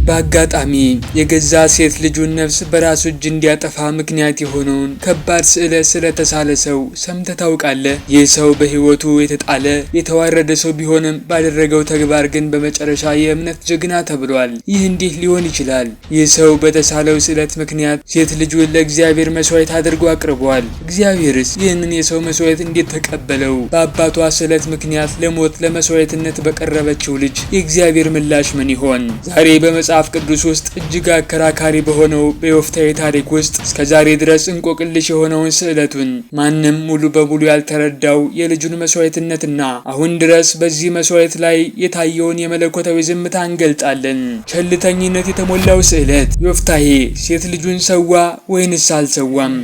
በአጋጣሚ የገዛ ሴት ልጁን ነፍስ በራሱ እጅ እንዲያጠፋ ምክንያት የሆነውን ከባድ ስዕለት ስለተሳለ ሰው ሰምተህ ታውቃለህ? ይህ ሰው በሕይወቱ የተጣለ የተዋረደ ሰው ቢሆንም ባደረገው ተግባር ግን በመጨረሻ የእምነት ጀግና ተብሏል። ይህ እንዲህ ሊሆን ይችላል። ይህ ሰው በተሳለው ስዕለት ምክንያት ሴት ልጁን ለእግዚአብሔር መስዋዕት አድርጎ አቅርቧል። እግዚአብሔርስ ይህንን የሰው መስዋዕት እንዴት ተቀበለው? በአባቷ ስዕለት ምክንያት ለሞት ለመስዋዕትነት በቀረበችው ልጅ የእግዚአብሔር ምላሽ ምን ይሆን? ዛሬ በመጽሐፍ ቅዱስ ውስጥ እጅግ አከራካሪ በሆነው በዮፍታሔ ታሪክ ውስጥ እስከዛሬ ድረስ እንቆቅልሽ የሆነውን ስዕለቱን ማንም ሙሉ በሙሉ ያልተረዳው የልጁን መስዋዕትነትና አሁን ድረስ በዚህ መስዋዕት ላይ የታየውን የመለኮታዊ ዝምታ እንገልጣለን። ቸልተኝነት የተሞላው ስዕለት። ዮፍታሔ ሴት ልጁን ሰዋ ወይንስ አልሰዋም?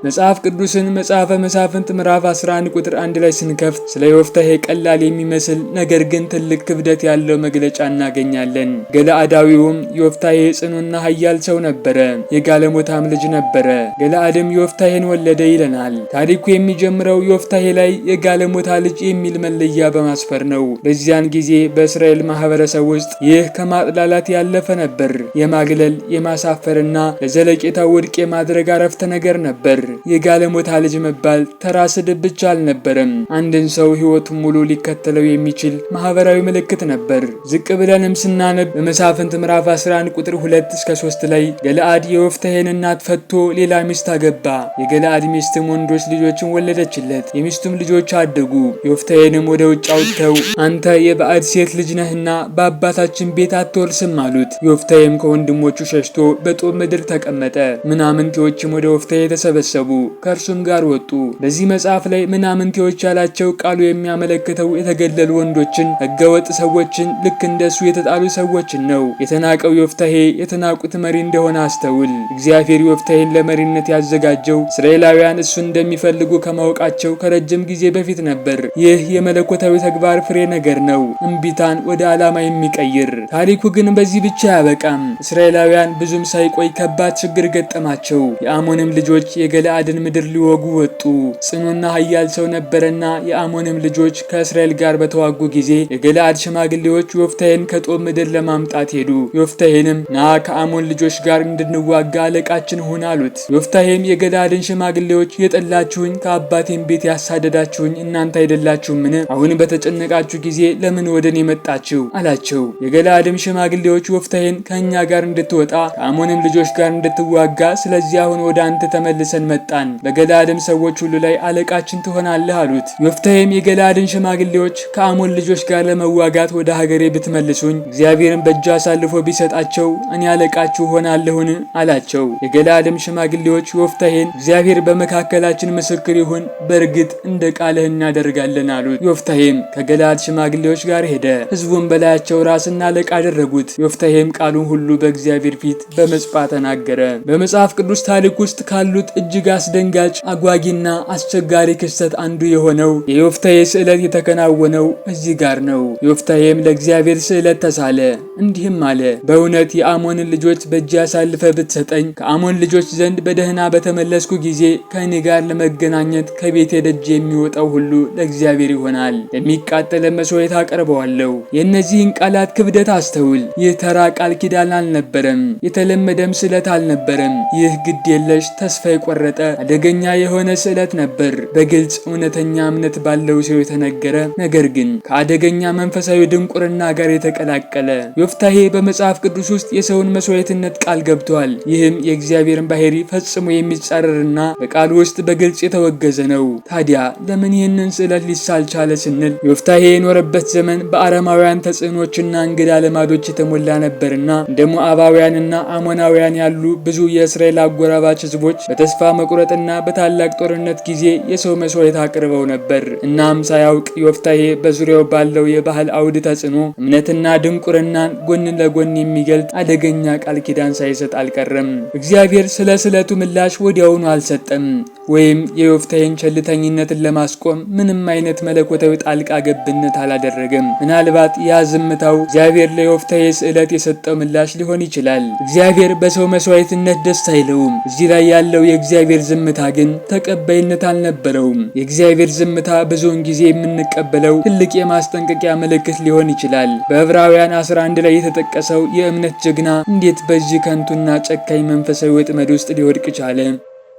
መጽሐፍ ቅዱስን መጽሐፈ መሳፍንት ምዕራፍ 11 ቁጥር 1 ላይ ስንከፍት ስለ ዮፍታሔ ቀላል የሚመስል ነገር ግን ትልቅ ክብደት ያለው መግለጫ እናገኛለን። ገለአዳዊውም ዮፍታሔ ጽኑና ኃያል ሰው ነበረ፣ የጋለሞታም ልጅ ነበረ። ገለአድም ዮፍታሔን ወለደ ይለናል። ታሪኩ የሚጀምረው ዮፍታሔ ላይ የጋለሞታ ልጅ የሚል መለያ በማስፈር ነው። በዚያን ጊዜ በእስራኤል ማህበረሰብ ውስጥ ይህ ከማጥላላት ያለፈ ነበር። የማግለል የማሳፈርና ለዘለቄታው ውድቅ የማድረግ አረፍተ ነገር ነበር። የጋለሞታ ልጅ መባል ተራ ስድብ ብቻ አልነበረም። አንድን ሰው ሕይወቱን ሙሉ ሊከተለው የሚችል ማህበራዊ ምልክት ነበር። ዝቅ ብለንም ስናነብ በመሳፍንት ምዕራፍ 11 ቁጥር 2 እስከ 3 ላይ ገለአድ የዮፍታሔን እናት ፈቶ ሌላ ሚስት አገባ። የገለአድ ሚስትም ወንዶች ልጆችን ወለደችለት። የሚስቱም ልጆች አደጉ። ዮፍታሔንም ወደ ውጭ አውጥተው አንተ የባዕድ ሴት ልጅ ነህና በአባታችን ቤት አትወርስም አሉት። ዮፍታሔም ከወንድሞቹ ሸሽቶ በጦብ ምድር ተቀመጠ። ምናምንቴዎችም ወደ ዮፍታሔ ተሰበሰቡ፣ ከእርሱም ጋር ወጡ። በዚህ መጽሐፍ ላይ ምናምንቴዎች ያላቸው ቃሉ የሚያመለክተው የተገለሉ ወንዶችን፣ ህገወጥ ሰዎችን፣ ልክ እንደሱ የተጣሉ ሰዎችን ነው። የተናቀው ዮፍታሔ የተናቁት መሪ እንደሆነ አስተውል። እግዚአብሔር ዮፍታሔን ለመሪነት ያዘጋጀው እስራኤላውያን እሱን እንደሚፈልጉ ከማወቃቸው ከረጅም ጊዜ በፊት ነበር። ይህ የመለኮታዊ ተግባር ፍሬ ነገር ነው፣ እምቢታን ወደ ዓላማ የሚቀይር። ታሪኩ ግን በዚህ ብቻ አያበቃም። እስራኤላውያን ብዙም ሳይቆይ ከባድ ችግር ገጠማቸው። የአሞንም ልጆች የገለአድን ምድር ሊወጉ ወጡ። ጽኑና ኃያል ሰው ነበረና የአሞንም ልጆች ከእስራኤል ጋር በተዋጉ ጊዜ የገለአድ ሽማግሌዎች ዮፍታሔን ከጦብ ምድር ለማምጣት ሄዱ። ዮፍታሔንም ና ከአሞን ልጆች ጋር እንድንዋጋ አለቃችን ሁን አሉት። ዮፍታሔም የገለአድን ሽማግሌዎች የጠላችሁኝ ከአባቴም ቤት ያሳደዳችሁኝ እናንተ አይደላችሁምን? አሁን በተጨነቃችሁ ጊዜ ለምን ወደ እኔ መጣችሁ? አላቸው። የገለአድም ሽማግሌዎች ዮፍታሔን ከእኛ ጋር እንድትወጣ ከአሞንም ልጆች ጋር እንድትዋጋ ስለዚህ አሁን ወደ አንተ ተመልሰን መጣን፣ በገለአድም ሰዎች ሁሉ ላይ አለቃችን ትሆናለህ አሉት። ዮፍታሔም የገለአድን ሽማግሌዎች ከአሞን ልጆች ጋር ለመዋጋት ወደ ሀገሬ ብትመልሱኝ እግዚአብሔርን በእጅ አሳልፎ ቢሰጣቸው እኔ አለቃችሁ ሆናለሁን? አላቸው። የገለአድም ሽማግሌዎች ዮፍታሔን እግዚአብሔር በመካከላችን ምስክር ይሁን፣ በእርግጥ እንደ ቃልህ እናደርጋለን አሉት። ዮፍታሔም ከገለአድ ሽማግሌዎች ጋር ሄደ። ሕዝቡን በላያቸው ራስና አለቃ አደረጉት። ዮፍታሔም ቃሉን ሁሉ በእግዚአብሔር ፊት በምጽጳ ተናገረ። በመጽሐፍ ቅዱስ ታሪክ ውስጥ ካሉት እጅግ አስደንጋጭ አጓጊና አስቸጋሪ ክስተት አንዱ የሆነው የዮፍታሔ ስዕለት የተከናወነው እዚህ ጋር ነው። ዮፍታሔም ለእግዚአብሔር ስዕለት ተሳለ፣ እንዲህም አለ፣ በእውነት የአሞንን ልጆች በእጅ አሳልፈ ብትሰጠኝ ከአሞን ልጆች ዘንድ በደህና በተመለስኩ ጊዜ ከእኔ ጋር ለመገናኘት ከቤቴ ደጅ የሚወጣው ሁሉ ለእግዚአብሔር ይሆናል፣ የሚቃጠል መስዋዕት አቀርበዋለሁ። የእነዚህን ቃላት ክብደት አስተውል። ይህ ተራ ቃል ኪዳን አልነበረም፣ የተለመደም ስዕለት አልነበረም። ይህ ግድ የለሽ ተስፋ የቆረጠ አደገኛ የሆነ ስዕለት ነበር። በግልጽ እውነተኛ እምነት ባለው ሰው የተነገረ ነገር ግን ከአደገኛ መንፈሳዊ ድንቁርና ጋር የተቀላቀለ። ዮፍታሔ በመጽሐፍ ቅዱስ ውስጥ የሰውን መስዋዕትነት ቃል ገብቷል። ይህም የእግዚአብሔርን ባህሪ ፈጽሞ የሚጻረርና በቃሉ ውስጥ በግልጽ የተወገዘ ነው። ታዲያ ለምን ይህንን ስዕለት ሊሳል ቻለ ስንል ዮፍታሔ የኖረበት ዘመን በአረማውያን ተጽዕኖችና እንግዳ ልማዶች የተሞላ ነበርና እንደ ሞዓባውያንና አሞናውያን ያሉ ብዙ የእስራኤል አጎራባች ህዝቦች በተስፋ መቁረጥና በታላቅ ጦርነት ጊዜ የሰው መስዋዕት አቅርበው ነበር። እናም ሳያውቅ ዮፍታሔ በዙሪያው ባለው የባህል አውድ ተጽዕኖ እምነትና ድንቁርናን ጎን ለጎን የሚገልጥ አደገኛ ቃል ኪዳን ሳይሰጥ አልቀረም። እግዚአብሔር ስለ ስዕለቱ ምላሽ ወዲያውኑ አልሰጠም፣ ወይም የዮፍታሔን ቸልተኝነትን ለማስቆም ምንም አይነት መለኮታዊ ጣልቃ ገብነት አላደረገም። ምናልባት ያ ዝምታው እግዚአብሔር ለዮፍታሔ ስዕለት የሰጠው ምላሽ ሊሆን ይችላል። እግዚአብሔር በሰው መስዋዕትነት ደስ አይለውም። እዚህ ላይ ያለው የእግዚአብሔር የእግዚአብሔር ዝምታ ግን ተቀባይነት አልነበረውም። የእግዚአብሔር ዝምታ ብዙውን ጊዜ የምንቀበለው ትልቅ የማስጠንቀቂያ ምልክት ሊሆን ይችላል። በዕብራውያን 11 ላይ የተጠቀሰው የእምነት ጀግና እንዴት በዚህ ከንቱና ጨካኝ መንፈሳዊ ወጥመድ ውስጥ ሊወድቅ ቻለ?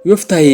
ዮፍታሔ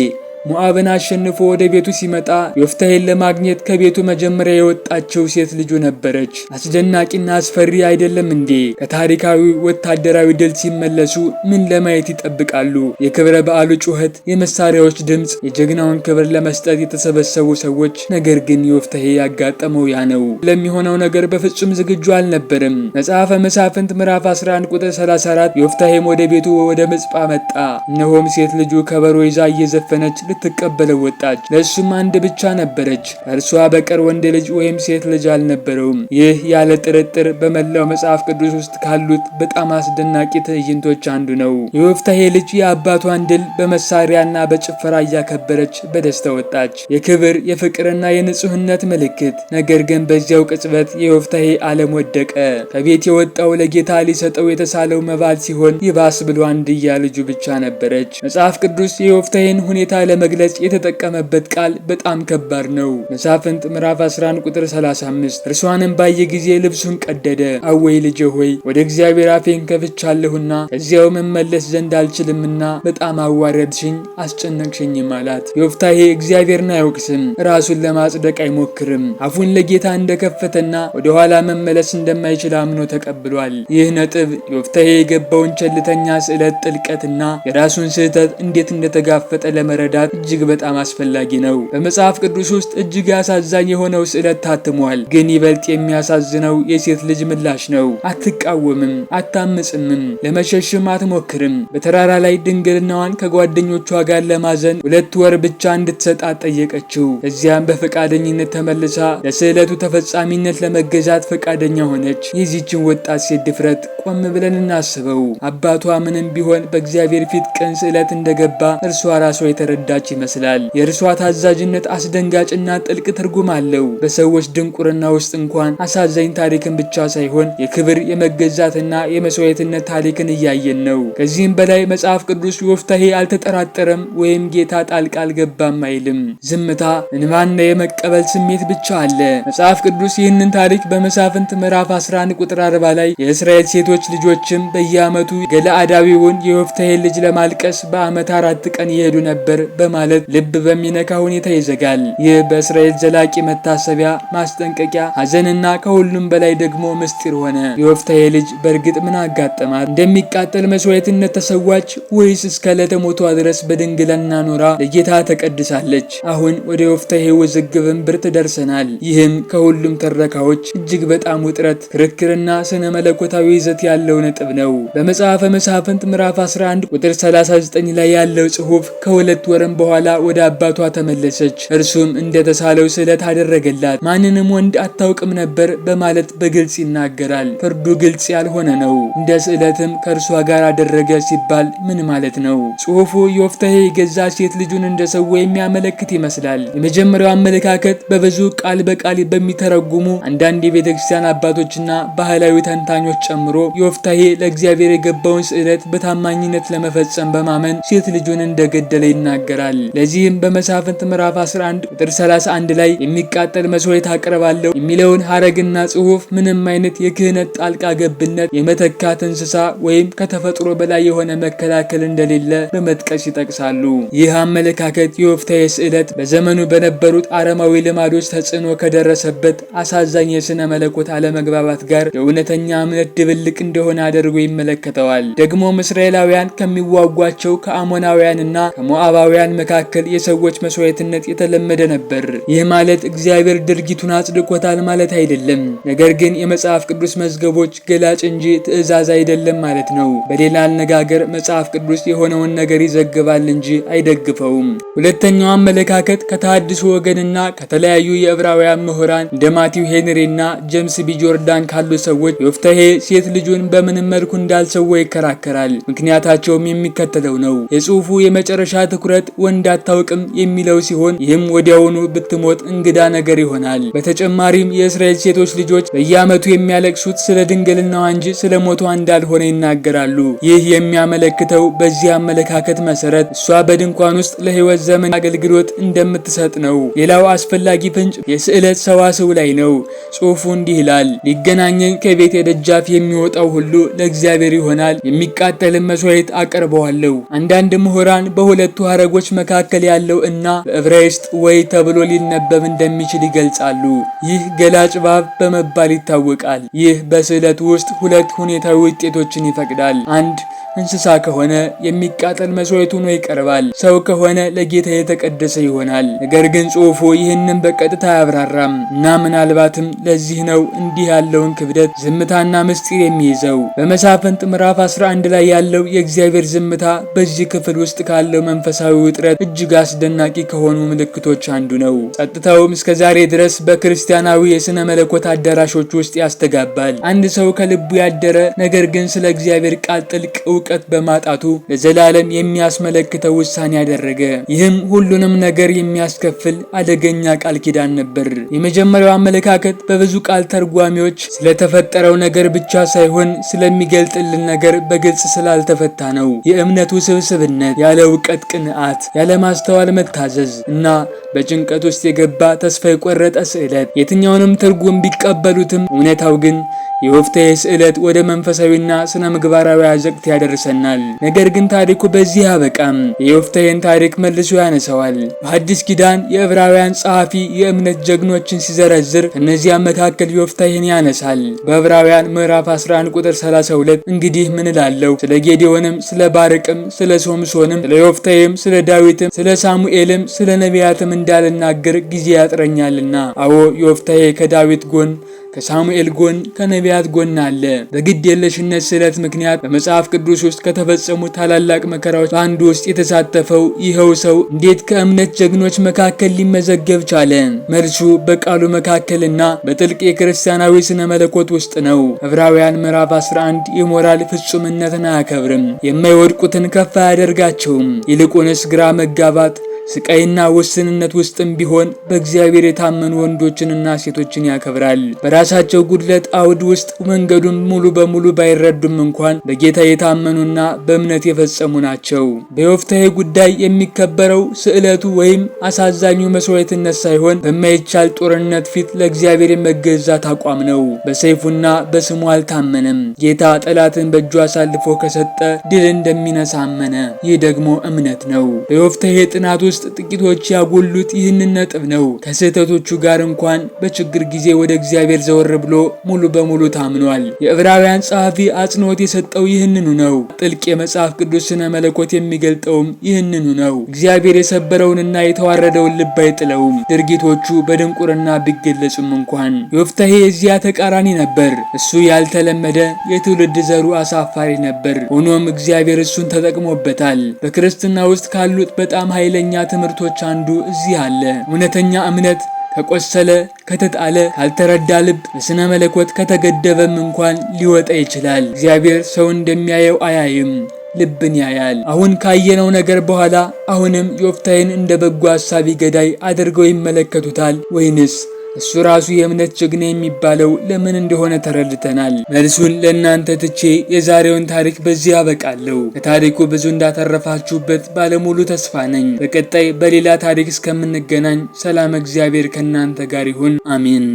ሞዓብን አሸንፎ ወደ ቤቱ ሲመጣ ዮፍታሔን ለማግኘት ከቤቱ መጀመሪያ የወጣችው ሴት ልጁ ነበረች። አስደናቂና አስፈሪ አይደለም እንዴ? ከታሪካዊ ወታደራዊ ድል ሲመለሱ ምን ለማየት ይጠብቃሉ? የክብረ በዓሉ ጩኸት፣ የመሳሪያዎች ድምፅ፣ የጀግናውን ክብር ለመስጠት የተሰበሰቡ ሰዎች። ነገር ግን ዮፍታሔ ያጋጠመው ያ ነው። ለሚሆነው ነገር በፍጹም ዝግጁ አልነበረም። መጽሐፈ መሳፍንት ምዕራፍ 11 ቁጥር 34 ዮፍታሔም ወደ ቤቱ ወደ ምጽጳ መጣ። እነሆም ሴት ልጁ ከበሮ ይዛ እየዘፈነች ልትቀበለው ወጣች። ለእሱም አንድ ብቻ ነበረች። ከእርሷ በቀር ወንድ ልጅ ወይም ሴት ልጅ አልነበረውም። ይህ ያለ ጥርጥር በመላው መጽሐፍ ቅዱስ ውስጥ ካሉት በጣም አስደናቂ ትዕይንቶች አንዱ ነው። የዮፍታሔ ልጅ የአባቷን ድል በመሳሪያና በጭፈራ እያከበረች በደስታ ወጣች። የክብር የፍቅርና የንጹህነት ምልክት። ነገር ግን በዚያው ቅጽበት የዮፍታሔ ዓለም ወደቀ። ከቤት የወጣው ለጌታ ሊሰጠው የተሳለው መባል ሲሆን ይባስ ብሎ አንድያ ልጁ ብቻ ነበረች። መጽሐፍ ቅዱስ የዮፍታሔን ሁኔታ ለመግለጽ የተጠቀመበት ቃል በጣም ከባድ ነው። መሳፍንት ምዕራፍ 11 ቁጥር 35 እርሷንም ባየ ጊዜ ልብሱን ቀደደ። አወይ ልጄ ሆይ ወደ እግዚአብሔር አፌን ከፍቻለሁና ከዚያው መመለስ ዘንድ አልችልምና በጣም አዋረድሽኝ፣ አስጨነቅሽኝም አላት። ዮፍታሔ እግዚአብሔርን አይወቅስም፣ ራሱን ለማጽደቅ አይሞክርም። አፉን ለጌታ እንደከፈተና ወደ ኋላ መመለስ እንደማይችል አምኖ ተቀብሏል። ይህ ነጥብ ዮፍታሔ የገባውን ቸልተኛ ስዕለት ጥልቀትና የራሱን ስህተት እንዴት እንደተጋፈጠ ለመረዳት እጅግ በጣም አስፈላጊ ነው። በመጽሐፍ ቅዱስ ውስጥ እጅግ አሳዛኝ የሆነው ስዕለት ታትሟል። ግን ይበልጥ የሚያሳዝነው የሴት ልጅ ምላሽ ነው። አትቃወምም፣ አታምጽምም፣ ለመሸሽም አትሞክርም። በተራራ ላይ ድንግልናዋን ከጓደኞቿ ጋር ለማዘን 2 ወር ብቻ እንድትሰጣት ጠየቀችው። እዚያም በፈቃደኝነት ተመልሳ ለስዕለቱ ተፈጻሚነት ለመገዛት ፈቃደኛ ሆነች። የዚህችን ወጣት ሴት ድፍረት ቆም ብለን እናስበው። አባቷ ምንም ቢሆን በእግዚአብሔር ፊት ቅን ስዕለት እንደገባ እርሷ ራሷ የተረዳች ይመስላል። የእርሷ ታዛዥነት አስደንጋጭና ጥልቅ ትርጉም አለው። በሰዎች ድንቁርና ውስጥ እንኳን አሳዛኝ ታሪክን ብቻ ሳይሆን የክብር የመገዛትና የመስዋዕትነት ታሪክን እያየን ነው። ከዚህም በላይ መጽሐፍ ቅዱስ ዮፍታሔ አልተጠራጠረም ወይም ጌታ ጣልቃ አልገባም አይልም። ዝምታ፣ እንባና የመቀበል ስሜት ብቻ አለ። መጽሐፍ ቅዱስ ይህንን ታሪክ በመሳፍንት ምዕራፍ 11 ቁጥር 40 ላይ የእስራኤል ሴቶች ልጆችም በየዓመቱ ገለአዳዊውን የዮፍታሔን ልጅ ለማልቀስ በዓመት 4 ቀን ይሄዱ ነበር በማለት ልብ በሚነካ ሁኔታ ይዘጋል። ይህ በእስራኤል ዘላቂ መታሰቢያ፣ ማስጠንቀቂያ፣ ሐዘንና ከሁሉም በላይ ደግሞ ምስጢር ሆነ። የዮፍታሔ ልጅ በእርግጥ ምን አጋጠማት? እንደሚቃጠል መስዋዕትነት ተሰዋች ወይስ እስከ ዕለተ ሞቷ ድረስ በድንግልና ኖራ ለጌታ ተቀድሳለች? አሁን ወደ ዮፍታሔ ውዝግብ እምብርት ደርሰናል። ይህም ከሁሉም ትረካዎች እጅግ በጣም ውጥረት፣ ክርክርና ስነ መለኮታዊ ይዘት ያለው ነጥብ ነው። በመጽሐፈ መሳፍንት ምዕራፍ 11 ቁጥር 39 ላይ ያለው ጽሑፍ ከ2 ወርም በኋላ ወደ አባቷ ተመለሰች፣ እርሱም እንደተሳለው ስዕለት አደረገላት፣ ማንንም ወንድ አታውቅም ነበር በማለት በግልጽ ይናገራል። ፍርዱ ግልጽ ያልሆነ ነው። እንደ ስዕለትም ከእርሷ ጋር አደረገ ሲባል ምን ማለት ነው? ጽሑፉ ዮፍታሔ የገዛ ሴት ልጁን እንደሰዋ የሚያመለክት ይመስላል። የመጀመሪያው አመለካከት በብዙ ቃል በቃል በሚተረጉሙ አንዳንድ የቤተክርስቲያን አባቶችና ባህላዊ ተንታኞች ጨምሮ ዮፍታሔ ለእግዚአብሔር የገባውን ስዕለት በታማኝነት ለመፈጸም በማመን ሴት ልጁን እንደገደለ ይናገራል። ለዚህም በመሳፍንት ምዕራፍ 11 ቁጥር 31 ላይ የሚቃጠል መስዋዕት አቀርባለሁ የሚለውን ሐረግና ጽሑፍ ምንም አይነት የክህነት ጣልቃ ገብነት፣ የመተካት እንስሳ ወይም ከተፈጥሮ በላይ የሆነ መከላከል እንደሌለ በመጥቀስ ይጠቅሳሉ። ይህ አመለካከት የዮፍታሔ ስዕለት በዘመኑ በነበሩት አረማዊ ልማዶች ተጽዕኖ ከደረሰበት አሳዛኝ የሥነ መለኮት አለመግባባት ጋር የእውነተኛ እምነት ድብልቅ እንደሆነ አድርጎ ይመለከተዋል። ደግሞም እስራኤላውያን ከሚዋጓቸው ከአሞናውያንና ከሞዓባውያን መካከል የሰዎች መስዋዕትነት የተለመደ ነበር። ይህ ማለት እግዚአብሔር ድርጊቱን አጽድቆታል ማለት አይደለም። ነገር ግን የመጽሐፍ ቅዱስ መዝገቦች ገላጭ እንጂ ትእዛዝ አይደለም ማለት ነው። በሌላ አነጋገር መጽሐፍ ቅዱስ የሆነውን ነገር ይዘግባል እንጂ አይደግፈውም። ሁለተኛው አመለካከት ከተሐድሶ ወገንና ከተለያዩ የዕብራውያን ምሁራን እንደ ማቲው ሄንሪና ጄምስ ቢ ጆርዳን ካሉ ሰዎች ዮፍታሔ ሴት ልጁን በምንም መልኩ እንዳልሰዋ ይከራከራል። ምክንያታቸውም የሚከተለው ነው። የጽሑፉ የመጨረሻ ትኩረት ወንድ አታውቅም የሚለው ሲሆን ይህም ወዲያውኑ ብትሞት እንግዳ ነገር ይሆናል። በተጨማሪም የእስራኤል ሴቶች ልጆች በየዓመቱ የሚያለቅሱት ስለ ድንግልናዋ እንጂ ስለ ሞቷ እንዳልሆነ ይናገራሉ። ይህ የሚያመለክተው በዚህ አመለካከት መሰረት እሷ በድንኳን ውስጥ ለሕይወት ዘመን አገልግሎት እንደምትሰጥ ነው። ሌላው አስፈላጊ ፍንጭ የስዕለት ሰዋስው ላይ ነው። ጽሑፉ እንዲህ ይላል፣ ሊገናኘኝ ከቤቴ ደጃፍ የሚወጣው ሁሉ ለእግዚአብሔር ይሆናል፣ የሚቃጠልን መስዋዕት አቀርበዋለሁ። አንዳንድ ምሁራን በሁለቱ ሐረጎች መካከል ያለው እና በዕብራይስጥ ወይ ተብሎ ሊነበብ እንደሚችል ይገልጻሉ። ይህ ገላጭ ባብ በመባል ይታወቃል። ይህ በስዕለት ውስጥ ሁለት ሁኔታዊ ውጤቶችን ይፈቅዳል። አንድ እንስሳ ከሆነ የሚቃጠል መስዋዕት ሆኖ ይቀርባል። ሰው ከሆነ ለጌታ የተቀደሰ ይሆናል። ነገር ግን ጽሑፉ ይህንን በቀጥታ አያብራራም እና ምናልባትም ለዚህ ነው እንዲህ ያለውን ክብደት ዝምታና ምስጢር የሚይዘው። በመሳፍንት ምዕራፍ 11 ላይ ያለው የእግዚአብሔር ዝምታ በዚህ ክፍል ውስጥ ካለው መንፈሳዊ ውጥረት እጅግ አስደናቂ ከሆኑ ምልክቶች አንዱ ነው። ጸጥታውም እስከ ዛሬ ድረስ በክርስቲያናዊ የሥነ መለኮት አዳራሾች ውስጥ ያስተጋባል። አንድ ሰው ከልቡ ያደረ ነገር ግን ስለ እግዚአብሔር ቃል ጥልቅ እውቀት በማጣቱ ለዘላለም የሚያስመለክተው ውሳኔ ያደረገ። ይህም ሁሉንም ነገር የሚያስከፍል አደገኛ ቃል ኪዳን ነበር። የመጀመሪያው አመለካከት በብዙ ቃል ተርጓሚዎች ስለተፈጠረው ነገር ብቻ ሳይሆን ስለሚገልጥልን ነገር በግልጽ ስላልተፈታ ነው። የእምነቱ ስብስብነት፣ ያለ እውቀት ቅንዓት፣ ያለ ማስተዋል መታዘዝ እና በጭንቀት ውስጥ የገባ ተስፋ የቆረጠ ስዕለት። የትኛውንም ትርጉም ቢቀበሉትም እውነታው ግን የዮፍታሔ ስዕለት ወደ መንፈሳዊና ስነ ምግባራዊ አዘቅት ያደርሰናል። ነገር ግን ታሪኩ በዚህ አበቃም። የዮፍታሔን ታሪክ መልሶ ያነሳዋል። በአዲስ ኪዳን የዕብራውያን ጸሐፊ የእምነት ጀግኖችን ሲዘረዝር ከእነዚያ መካከል ዮፍታሔን ያነሳል። በዕብራውያን ምዕራፍ 11 ቁጥር 32 እንግዲህ ምን እላለሁ? ስለ ጌዴዎንም፣ ስለ ባርቅም፣ ስለ ሶምሶንም፣ ስለ ዮፍታሔም፣ ስለ ዳዊትም፣ ስለ ሳሙኤልም፣ ስለ ነቢያትም እንዳልናገር ጊዜ ያጥረኛልና። አዎ ዮፍታሔ ከዳዊት ጎን፣ ከሳሙኤል ጎን፣ ከነቢያት ጎን አለ። በግድ የለሽነት ስዕለት ምክንያት በመጽሐፍ ቅዱስ ውስጥ ከተፈጸሙ ታላላቅ መከራዎች በአንዱ ውስጥ የተሳተፈው ይኸው ሰው እንዴት ከእምነት ጀግኖች መካከል ሊመዘገብ ቻለ? መልሱ በቃሉ መካከልና በጥልቅ የክርስቲያናዊ ስነ መለኮት ውስጥ ነው። ዕብራውያን ምዕራፍ 11 የሞራል ፍጹምነትን አያከብርም፣ የማይወድቁትን ከፍ አያደርጋቸውም። ይልቁንስ ግራ መጋባት፣ ስቃይና ውስንነት ውስጥም ቢሆን በእግዚአብሔር የታመኑ ወንዶችንና ሴቶችን ያከብራል። በራሳቸው ጉድለት አውድ ውስጥ መንገዱን ሙሉ በሙሉ ባይረዱም እንኳን በጌታ የታመኑና በእምነት የፈጸሙ ናቸው። በዮፍታሔ ጉዳይ የሚከበረው ስዕለቱ ወይም አሳዛኙ መስዋዕትነት ሳይሆን በማይቻል ጦርነት ፊት ለእግዚአብሔር የመገዛት አቋም ነው። በሰይፉና በስሙ አልታመነም። ጌታ ጠላትን በእጁ አሳልፎ ከሰጠ ድል እንደሚነሳ አመነ። ይህ ደግሞ እምነት ነው። በዮፍታሔ ጥናት ውስጥ ጥቂቶች ያጎሉት ይህንን ነጥብ ነው። ከስህተቶቹ ጋር እንኳን በችግር ጊዜ ወደ እግዚአብሔር ዘወር ብሎ ሙሉ በሙሉ ታምኗል። የዕብራውያን ጸሐፊ አጽንዖት የሰጠው ይህንኑ ነው። ጥልቅ የመጽሐፍ ቅዱስ ስነ መለኮት የሚገልጠውም ይህንኑ ነው። እግዚአብሔር የሰበረውንና የተዋረደውን ልብ አይጥለውም፣ ድርጊቶቹ በድንቁርና ቢገለጹም እንኳን። ዮፍታሔ የዚያ ተቃራኒ ነበር። እሱ ያልተለመደ፣ የትውልድ ዘሩ አሳፋሪ ነበር። ሆኖም እግዚአብሔር እሱን ተጠቅሞበታል። በክርስትና ውስጥ ካሉት በጣም ኃይለኛ ትምህርቶች አንዱ እዚህ አለ። እውነተኛ እምነት ከቆሰለ፣ ከተጣለ፣ ካልተረዳ ልብ በስነ መለኮት ከተገደበም እንኳን ሊወጣ ይችላል። እግዚአብሔር ሰው እንደሚያየው አያይም፣ ልብን ያያል። አሁን ካየነው ነገር በኋላ አሁንም ዮፍታሔን እንደ በጎ አሳቢ ገዳይ አድርገው ይመለከቱታል ወይንስ እሱ ራሱ የእምነት ጀግና የሚባለው ለምን እንደሆነ ተረድተናል? መልሱን ለእናንተ ትቼ የዛሬውን ታሪክ በዚህ አበቃለሁ። ከታሪኩ ብዙ እንዳተረፋችሁበት ባለሙሉ ተስፋ ነኝ። በቀጣይ በሌላ ታሪክ እስከምንገናኝ ሰላም፣ እግዚአብሔር ከእናንተ ጋር ይሁን። አሜን።